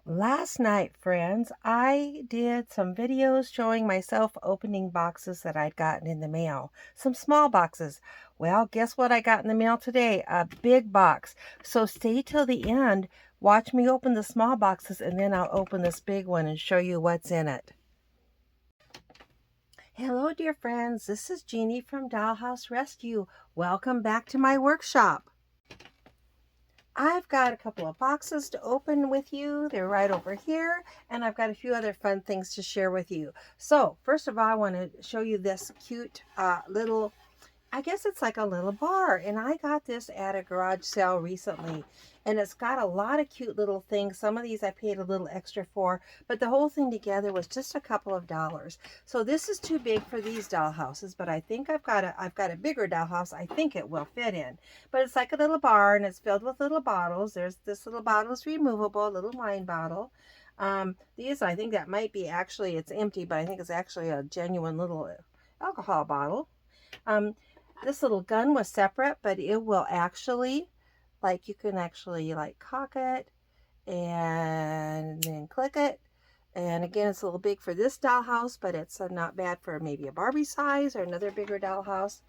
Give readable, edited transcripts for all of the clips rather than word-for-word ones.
Last night, friends, I did some videos showing myself opening boxes that I'd gotten in the mail. Some small boxes. Well, guess what I got in the mail today? A big box. So stay till the end. Watch me open the small boxes and then I'll open this big one and show you what's in it. Hello, dear friends. This is Jeannie from Dollhouse Rescue. Welcome back to my workshop. I've got a couple of boxes to open with you. They're right over here, and I've got a few other fun things to share with you. So first of all, I want to show you this cute little, I guess it's like a little bar, and I got this at a garage sale recently, and it's got a lot of cute little things. Some of these I paid a little extra for, but the whole thing together was just a couple of dollars. So this is too big for these dollhouses, but I think I've got a bigger dollhouse I think it will fit in. But it's like a little bar, and it's filled with little bottles. There's this little bottle is removable, little wine bottle. These, I think that might be actually, it's empty, but I think it's actually a genuine little alcohol bottle. Um, this little gun was separate, but it will actually, like, you can actually like cock it and then click it. And again, it's a little big for this dollhouse, but it's not bad for maybe a Barbie size or another bigger dollhouse.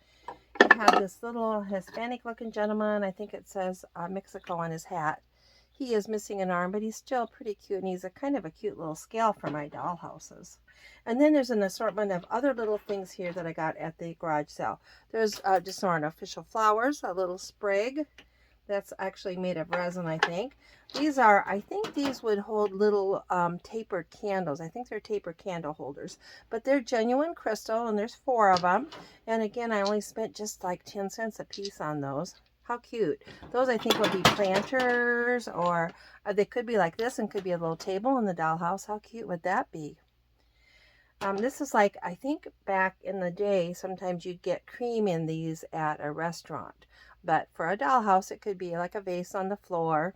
You have this little Hispanic looking gentleman. I think it says Mexico on his hat. He is missing an arm, but he's still pretty cute, and he's a kind of a cute little scale for my dollhouses. And then there's an assortment of other little things here that I got at the garage sale. There's just some artificial flowers, a little sprig that's actually made of resin, I think. These are, I think these would hold little tapered candles. I think they're tapered candle holders, but they're genuine crystal, and there's 4 of them. And again, I only spent just like 10 cents a piece on those. How cute. Those I think would be planters, or they could be like this and could be a little table in the dollhouse. How cute would that be? This is like, I think back in the day, sometimes you'd get cream in these at a restaurant. But for a dollhouse, it could be like a vase on the floor.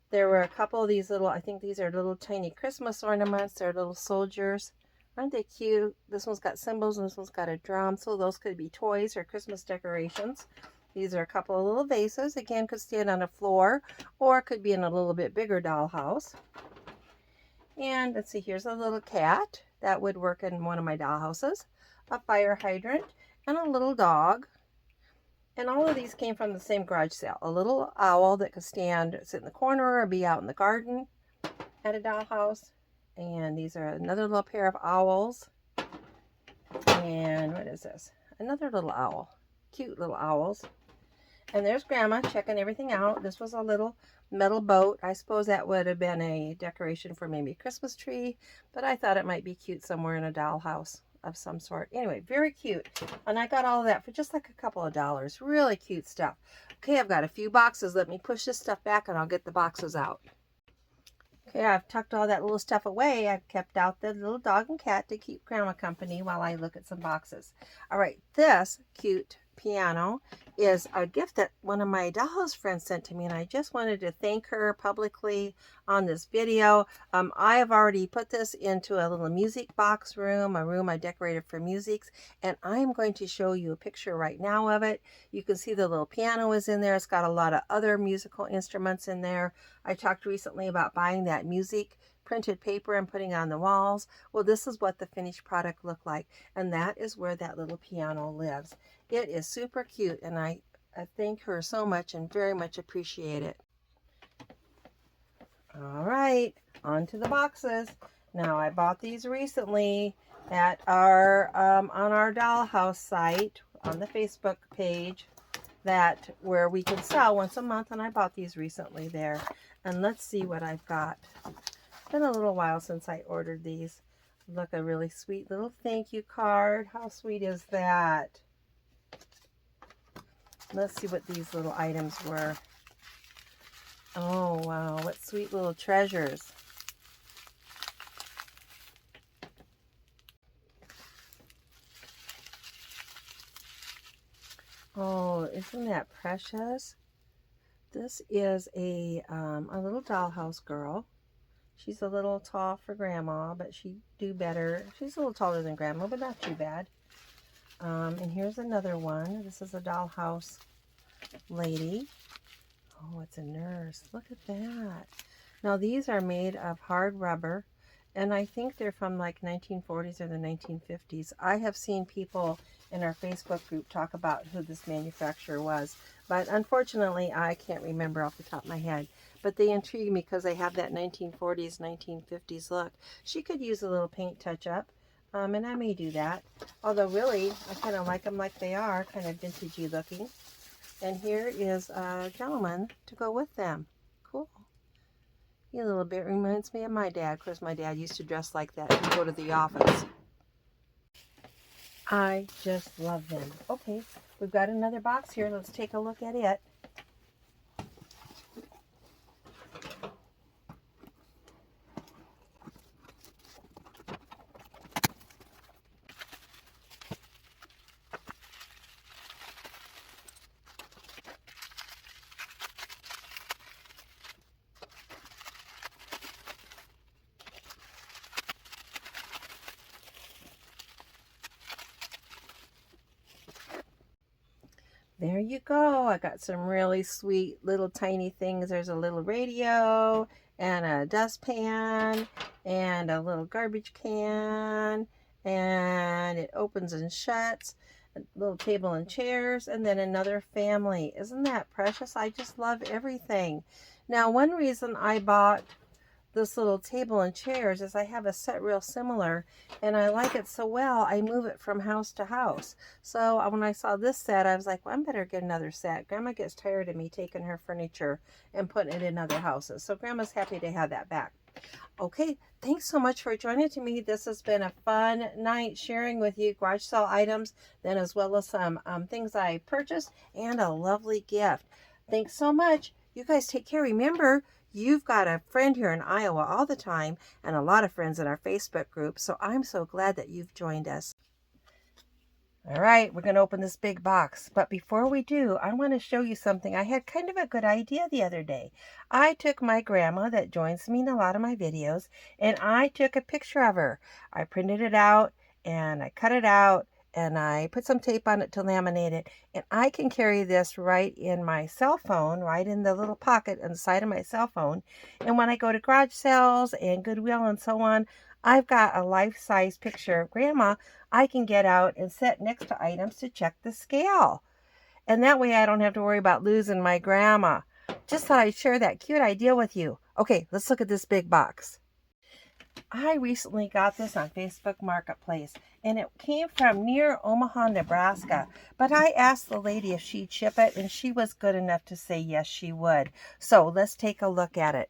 There were a couple of these little, I think these are little tiny Christmas ornaments. They're little soldiers. Aren't they cute? This one's got cymbals and this one's got a drum. So those could be toys or Christmas decorations. These are a couple of little vases. Again, could stand on a floor or could be in a little bit bigger dollhouse. And let's see, here's a little cat that would work in one of my dollhouses, a fire hydrant, and a little dog. And all of these came from the same garage sale. A little owl that could sit in the corner or be out in the garden at a dollhouse. And these are another little pair of owls. And what is this? Another little owl. Cute little owls. And there's Grandma checking everything out. This was a little metal boat. I suppose that would have been a decoration for maybe a Christmas tree, but I thought it might be cute somewhere in a dollhouse of some sort. Anyway, very cute. And I got all of that for just like a couple of dollars. Really cute stuff. Okay, I've got a few boxes. Let me push this stuff back and I'll get the boxes out. Okay, I've tucked all that little stuff away. I've kept out the little dog and cat to keep Grandma company while I look at some boxes. All right, this cute piano is a gift that one of my dollhouse friends sent to me, and I just wanted to thank her publicly on this video. I have already put this into a little music box room, a room I decorated for music, and I'm going to show you a picture right now of it. You can see the little piano is in there. It's got a lot of other musical instruments in there. I talked recently about buying that music printed paper and putting on the walls. Well, this is what the finished product looked like, and that is where that little piano lives. It is super cute, and I thank her so much and very much appreciate it. All right, on to the boxes. Now, I bought these recently at our on our dollhouse site on the Facebook page where we can sell once a month, and I bought these recently there. And let's see what I've got. It's been a little while since I ordered these. Look, a really sweet little thank you card. How sweet is that? Let's see what these little items were. Oh, wow. What sweet little treasures. Oh, isn't that precious? This is a little dollhouse girl. She's a little tall for Grandma, but she'd do better. She's a little taller than Grandma, but not too bad. And here's another one. This is a dollhouse lady. Oh, it's a nurse. Look at that. Now these are made of hard rubber, and I think they're from like 1940s or the 1950s. I have seen people in our Facebook group talk about who this manufacturer was, but unfortunately I can't remember off the top of my head. But they intrigue me because they have that 1940s, 1950s look. She could use a little paint touch up, and I may do that. Although really, I kind of like them like they are, kind of vintagey looking. And here is a gentleman to go with them. Cool. He a little bit reminds me of my dad, because my dad used to dress like that and go to the office. I just love them. Okay, we've got another box here. Let's take a look at it. There you go. I got some really sweet little tiny things. There's a little radio and a dustpan and a little garbage can, and it opens and shuts. A little table and chairs, and then another family. Isn't that precious? I just love everything. Now, one reason I bought this little table and chairs is I have a set real similar, and I like it so well I move it from house to house. So when I saw this set, I was like, well, I better get another set. Grandma gets tired of me taking her furniture and putting it in other houses, so Grandma's happy to have that back. Okay, thanks so much for joining me. This has been a fun night sharing with you garage sale items, then as well as some things I purchased and a lovely gift. Thanks so much. You guys take care. Remember, you've got a friend here in Iowa all the time and a lot of friends in our Facebook group, so I'm so glad that you've joined us. All right, we're going to open this big box. But before we do, I want to show you something. I had kind of a good idea the other day. I took my grandma that joins me in a lot of my videos, and I took a picture of her. I printed it out, and I cut it out, and I put some tape on it to laminate it. And I can carry this right in my cell phone, right in the little pocket inside of my cell phone. And when I go to garage sales and Goodwill and so on, I've got a life-size picture of Grandma I can get out and set next to items to check the scale. And that way I don't have to worry about losing my grandma. Just thought I'd share that cute idea with you. Okay, let's look at this big box. I recently got this on Facebook Marketplace, and it came from near Omaha, Nebraska. But I asked the lady if she'd ship it, and she was good enough to say yes, she would. So let's take a look at it.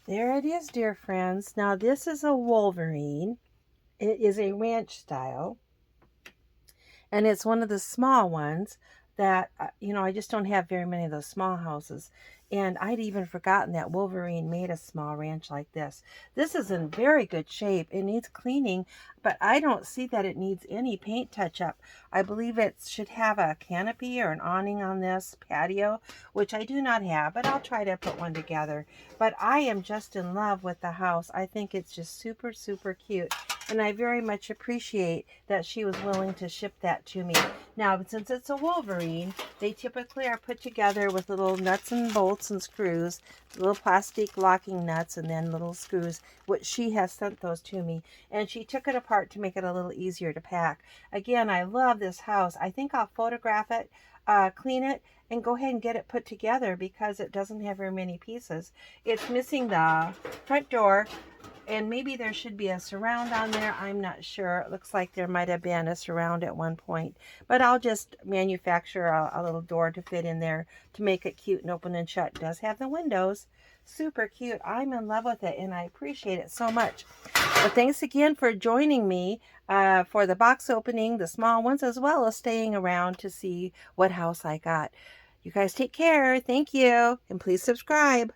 There it is, dear friends. Now this is a Wolverine. It is a ranch style, and it's one of the small ones that, I just don't have very many of those small houses. And I'd even forgotten that Wolverine made a small ranch like this. This is in very good shape. It needs cleaning, but I don't see that it needs any paint touch-up. I believe it should have a canopy or an awning on this patio, which I do not have, but I'll try to put one together. But I am just in love with the house. I think it's just super, super cute. And I very much appreciate that she was willing to ship that to me. Now, since it's a Wolverine, they typically are put together with little nuts and bolts and screws, little plastic locking nuts, and then little screws, which she has sent those to me. And she took it apart to make it a little easier to pack. Again, I love this house. I think I'll photograph it, clean it, and go ahead and get it put together because it doesn't have very many pieces. It's missing the front door, And maybe there should be a surround on there. I'm not sure. It looks like there might have been a surround at one point. But I'll just manufacture a little door to fit in there to make it cute and open and shut. It does have the windows. Super cute. I'm in love with it and I appreciate it so much. Well, thanks again for joining me for the box opening, the small ones, as well as staying around to see what house I got. You guys take care. Thank you. And please subscribe.